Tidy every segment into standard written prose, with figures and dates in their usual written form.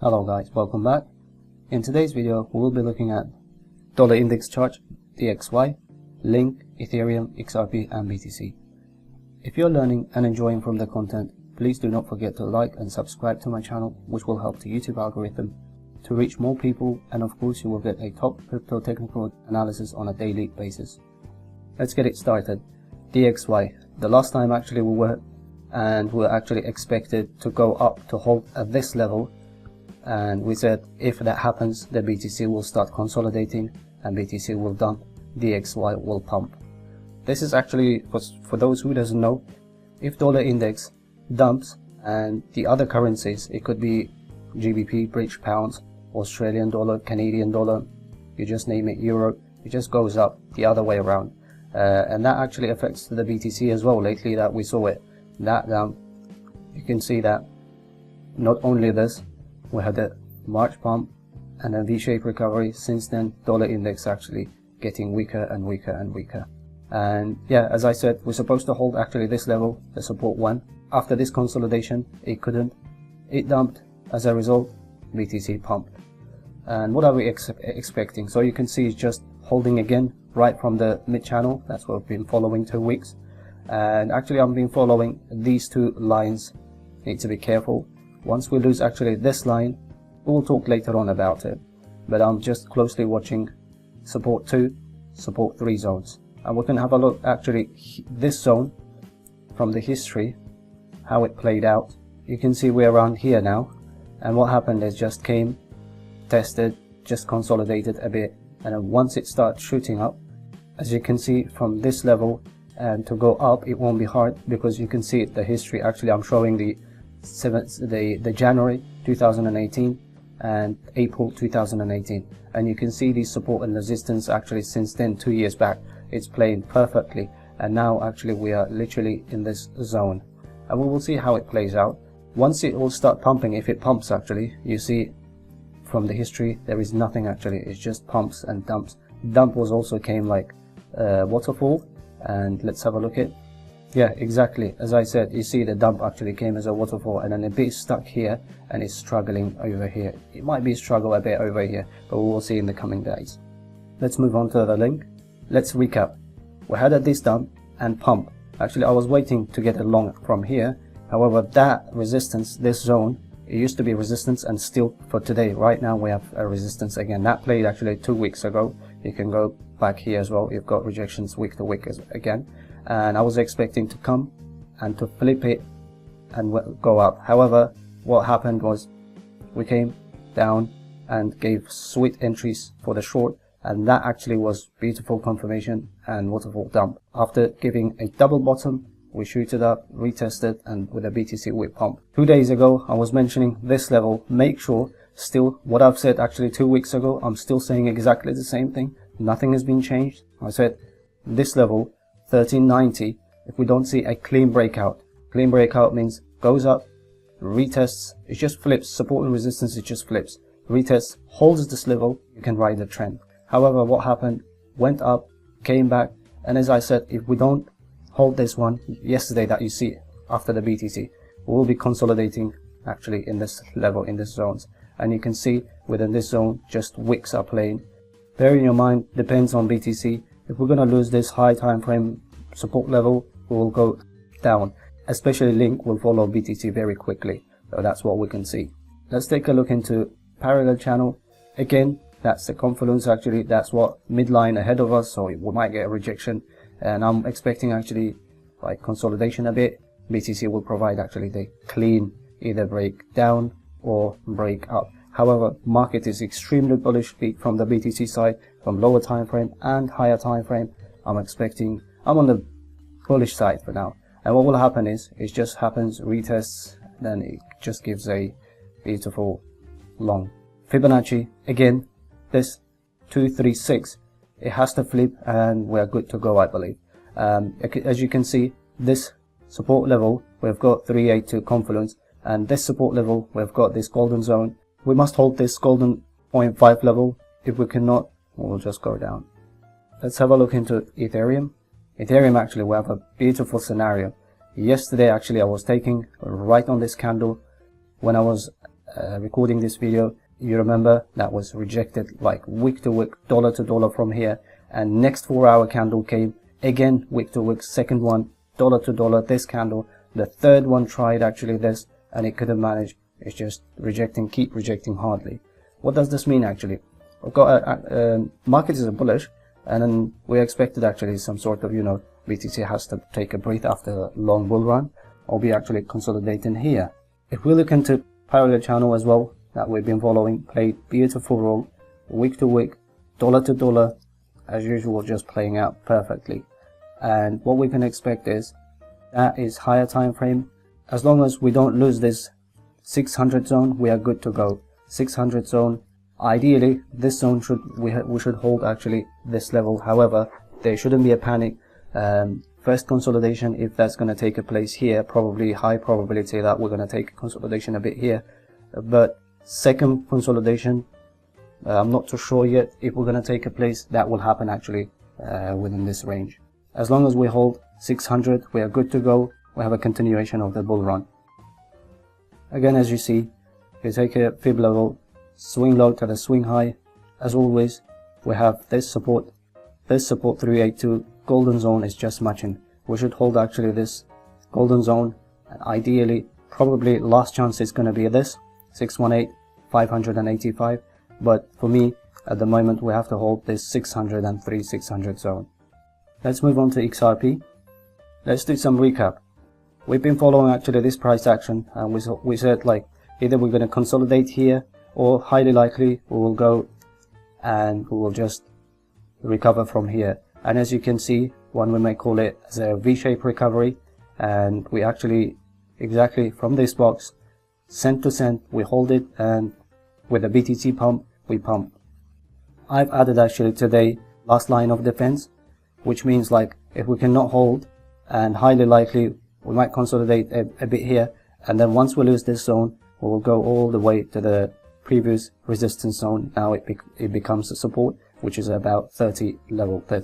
Hello guys, welcome back. In today's video we will be looking at dollar index chart, DXY, Link, Ethereum, XRP and BTC. If you're learning and enjoying from the content, please do not forget to like and subscribe to my channel, which will help the YouTube algorithm to reach more people, and of course you will get a top crypto technical analysis on a daily basis. Let's get it started. DXY, the last time actually we were actually expected to go up to hold at this level, and we said if that happens the BTC will start consolidating and BTC will dump, DXY will pump. This is actually, for those who doesn't know, if dollar index dumps and the other currencies, it could be GBP, British pounds, Australian dollar, Canadian dollar, you just name it, euro, it just goes up the other way around, and that actually affects the BTC as well. Lately that we saw it, that you can see that not only this, we had a March pump and a V-shaped recovery. Since then dollar index actually getting weaker and weaker and weaker, and yeah, as I said, we're supposed to hold actually this level, the support one. After this consolidation it couldn't, it dumped. As a result, BTC pumped. And what are we expecting? So you can see it's just holding again right from the mid channel. That's what I've been following 2 weeks, and actually I've been following these two lines. Need to be careful. Once we lose actually this line, we'll talk later on about it, but I'm just closely watching support 2, support 3 zones, and we can have a look actually this zone from the history, how it played out. You can see we're around here now, and what happened is just came, tested, just consolidated a bit, and then once it starts shooting up, as you can see from this level, and to go up it won't be hard because you can see it, the history. Actually I'm showing the January 2018 and April 2018, and you can see the support and resistance actually since then, 2 years back, it's playing perfectly, and now actually we are literally in this zone, and we will see how it plays out. Once it will start pumping, if it pumps actually, you see from the history there is nothing actually, it's just pumps and dumps. Dump was also came like waterfall, and let's have a look at, yeah, exactly as I said, you see the dump actually came as a waterfall, and then a bit stuck here and it's struggling over here. It might be struggle a bit over here, but we will see in the coming days. Let's move on to the link. Let's recap. We had this dump and pump. Actually I was waiting to get a long from here, however that resistance, this zone, it used to be resistance, and still for today right now we have a resistance again. That played actually 2 weeks ago. You can go back here as well, you've got rejections week to week again, and I was expecting to come and to flip it and go up. However, what happened was we came down and gave sweet entries for the short, and that actually was beautiful confirmation and waterfall dump. After giving a double bottom, we shoot it up, retested, and with a BTC we pump. 2 days ago I was mentioning this level. Make sure, still what I've said actually 2 weeks ago, I'm still saying exactly the same thing. Nothing has been changed. I said this level 1390, if we don't see a clean breakout means goes up, retests, it just flips, support and resistance, it just flips, retests, holds this level, you can ride the trend. However, what happened, went up, came back, and as I said, if we don't hold this one yesterday that you see after the BTC, we will be consolidating actually in this level, in this zones, and you can see within this zone just wicks are playing. Bear in your mind, depends on BTC. If we're going to lose this high time frame support level, we will go down, especially Link will follow BTC very quickly, so that's what we can see. Let's take a look into parallel channel. Again, that's the confluence actually, that's what midline ahead of us, so we might get a rejection, and I'm expecting actually like consolidation a bit. BTC will provide actually the clean either break down or break up. However, market is extremely bullish from the BTC side, from lower time frame and higher time frame. I'm on the bullish side for now, and what will happen is it just happens, retests, then it just gives a beautiful long Fibonacci. Again, this 236, it has to flip and we're good to go, I believe. As you can see, this support level we've got 382 confluence, and this support level we've got this golden zone. We must hold this golden 0.5 level. If we cannot, we'll just go down. Let's have a look into Ethereum. Ethereum actually, we have a beautiful scenario. Yesterday actually I was taking right on this candle when I was recording this video, you remember that was rejected like wick to wick, dollar to dollar from here, and next 4-hour candle came again, wick to wick, second one dollar to dollar, this candle, the third one tried actually this, and it couldn't manage. It's just rejecting, keep rejecting hardly. What does this mean actually? We've got a market is bullish, and then we expected actually some sort of, BTC has to take a breath after a long bull run, or be actually consolidating here. If we look into parallel channel as well that we've been following, played beautiful role, week to week, dollar to dollar, as usual, just playing out perfectly. And what we can expect is that is higher time frame. As long as we don't lose this 600 zone, we are good to go. 600 zone, ideally this zone we should hold actually this level. However, there shouldn't be a panic. First consolidation, if that's going to take a place here, probably high probability that we're going to take a consolidation a bit here. But second consolidation, I'm not too sure yet if we're going to take a place. That will happen actually within this range. As long as we hold 600, we are good to go. We have a continuation of the bull run. Again, as you see, if you take a fib level, swing low to the swing high, as always, we have this support 382, golden zone is just matching. We should hold actually this golden zone, and ideally, probably last chance is going to be this 618, 585, but for me, at the moment, we have to hold this 603, 600 zone. Let's move on to XRP. Let's do some recap. We've been following actually this price action, and we said like either we're going to consolidate here, or highly likely we will go and we will just recover from here. And as you can see, one we may call it as a V-shaped recovery, and we actually exactly from this box, cent to cent, we hold it, and with a BTC pump, we pump. I've added actually today last line of defense, which means like if we cannot hold, and highly likely we might consolidate a bit here, and then once we lose this zone, we will go all the way to the previous resistance zone. Now it becomes a support, which is about 30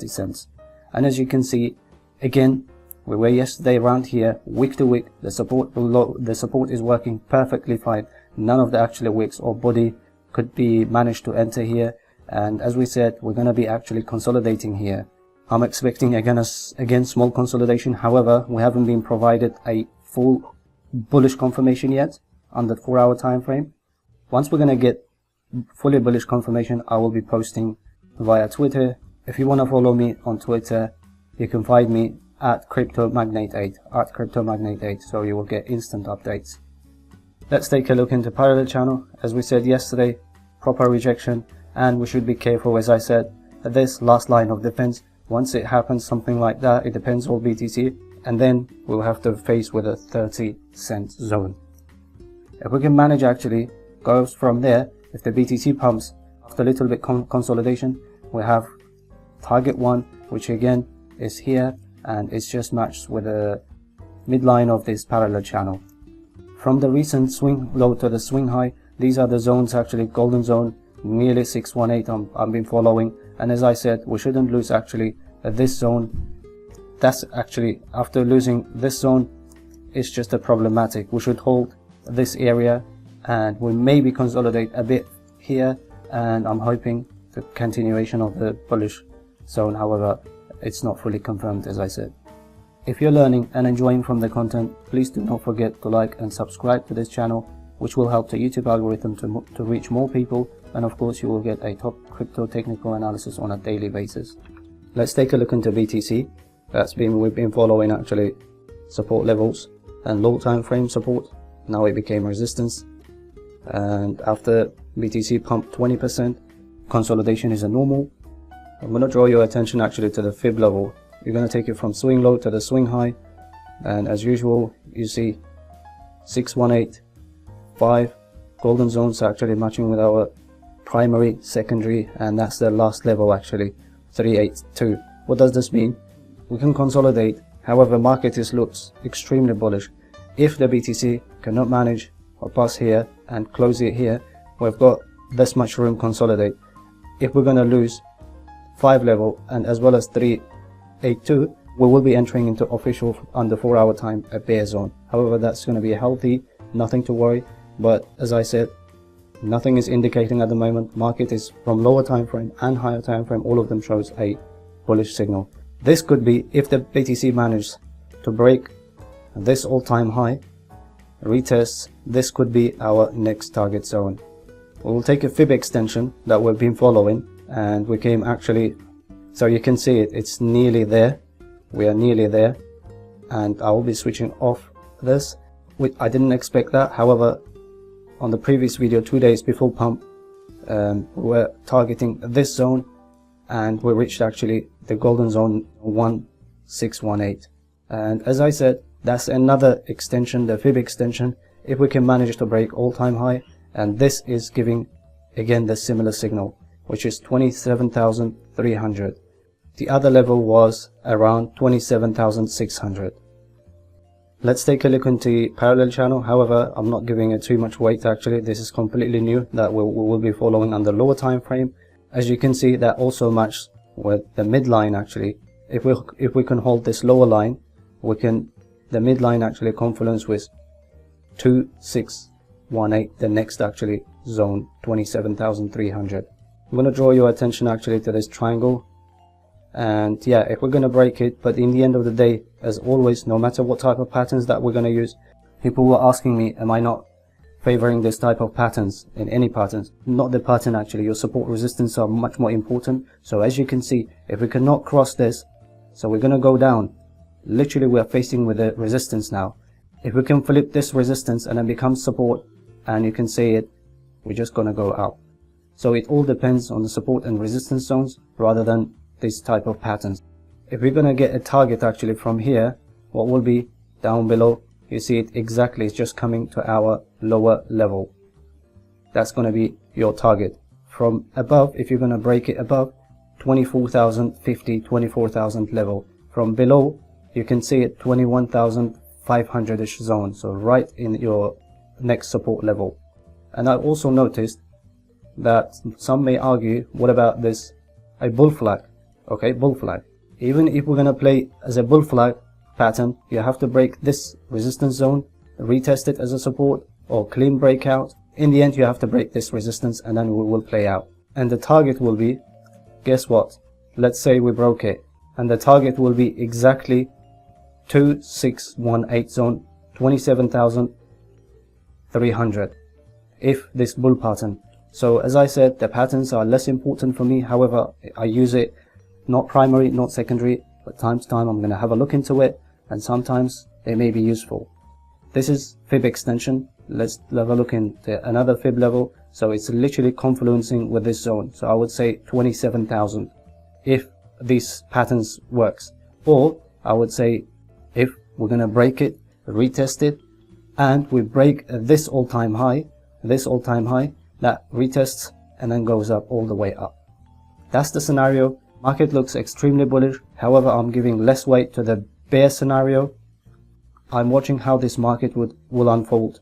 cents. And as you can see, again, we were yesterday around here, week to week, the support is working perfectly fine. None of the actual wicks or body could be managed to enter here, and as we said, we're going to be actually consolidating here. I'm expecting again small consolidation. However, we haven't been provided a full bullish confirmation yet on the 4-hour time frame. Once we're going to get fully bullish confirmation, I will be posting via Twitter. If you want to follow me on Twitter, you can find me at CryptoMagnate8, so you will get instant updates. Let's take a look into parallel channel. As we said yesterday, proper rejection, and we should be careful, as I said, at this last line of defense. Once it happens, something like that, it depends on BTC, and then we'll have to face with a 30-cent zone. If we can manage actually goes from there, if the BTC pumps after a little bit consolidation, we have target 1, which again is here, and it's just matched with the midline of this parallel channel. From the recent swing low to the swing high, these are the zones actually, golden zone, nearly 618 I've been following, and as I said, we shouldn't lose actually this zone. That's actually, after losing this zone, it's just a problematic. We should hold this area, and we maybe consolidate a bit here, and I'm hoping the continuation of the bullish zone. However, it's not fully confirmed, as I said. If you're learning and enjoying from the content, please do not forget to like and subscribe to this channel, which will help the YouTube algorithm to reach more people, and of course you will get a top crypto technical analysis on a daily basis. Let's take a look into BTC. We've been following actually support levels and low time frame support. Now it became resistance, and after BTC pumped 20%, consolidation is a normal. I'm going to draw your attention actually to the fib level. You're going to take it from swing low to the swing high, and as usual you see 618, 5 golden zones actually matching with our primary, secondary, and that's the last level actually, 382. What does this mean? We can consolidate. However, market looks extremely bullish. If the BTC cannot manage or pass here and close it here, we've got this much room consolidate. If we're going to lose 5 level and as well as 382, we will be entering into official under 4-hour time a bear zone. However, that's going to be healthy, nothing to worry. but as I said, nothing is indicating at the moment. Market is from lower time frame and higher time frame, all of them shows a bullish signal. This could be, if the BTC manages to break this all-time high, retests, this could be our next target zone. We'll take a fib extension that we've been following, and we came actually, so you can see it's nearly there. We are nearly there, and I will be switching off this. I didn't expect that. However, on the previous video, 2 days before pump, we were targeting this zone, and we reached actually the golden zone 1618. And as I said, that's another extension, the fib extension, if we can manage to break all-time high, and this is giving again the similar signal, which is 27,300. The other level was around 27,600. Let's take a look into parallel channel. However, I'm not giving it too much weight. Actually, this is completely new that we will be following on the lower time frame. As you can see, that also matches with the midline. Actually, if we can hold this lower line, we can, the midline actually confluence with 2618, the next actually zone 27,300. I'm going to draw your attention actually to this triangle. And yeah, if we're going to break it, but in the end of the day, as always, no matter what type of patterns that we're going to use, people were asking me, am I not favoring this type of patterns in any patterns? Not the pattern actually, your support resistance are much more important. So as you can see, if we cannot cross this, so we're going to go down. Literally, we are facing with a resistance now. If we can flip this resistance and then become support, and you can see it, we're just going to go up. So it all depends on the support and resistance zones rather than this type of patterns. If we're going to get a target actually from here, what will be down below, you see it exactly, it's just coming to our lower level. That's going to be your target. From above, if you're going to break it above 24,050, 24,000 level. From below, you can see it 21,500-ish zone, so right in your next support level. And I also noticed that some may argue, what about this, a bull flag? Okay, bull flag. Even if we're going to play as a bull flag pattern, you have to break this resistance zone, retest it as a support, or clean breakout. In the end, you have to break this resistance, and then we will play out. And the target will be, guess what? Let's say we broke it, and the target will be exactly 2618 zone, 27,300, if this bull pattern. So as I said, the patterns are less important for me. However, I use it not primary, not secondary, but time to time I'm going to have a look into it, and sometimes they may be useful. This is fib extension. Let's have a look into another fib level. So it's literally confluencing with this zone. So I would say 27,000 if these patterns works. Or I would say if we're going to break it, retest it, and we break this all-time high, that retests and then goes up all the way up. That's the scenario. Market looks extremely bullish. However, I'm giving less weight to the bear scenario. I'm watching how this market will unfold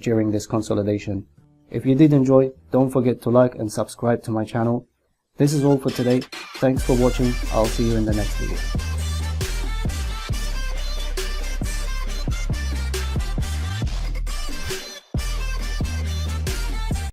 during this consolidation. If you did enjoy, don't forget to like and subscribe to my channel. This is all for today. Thanks for watching. I'll see you in the next video.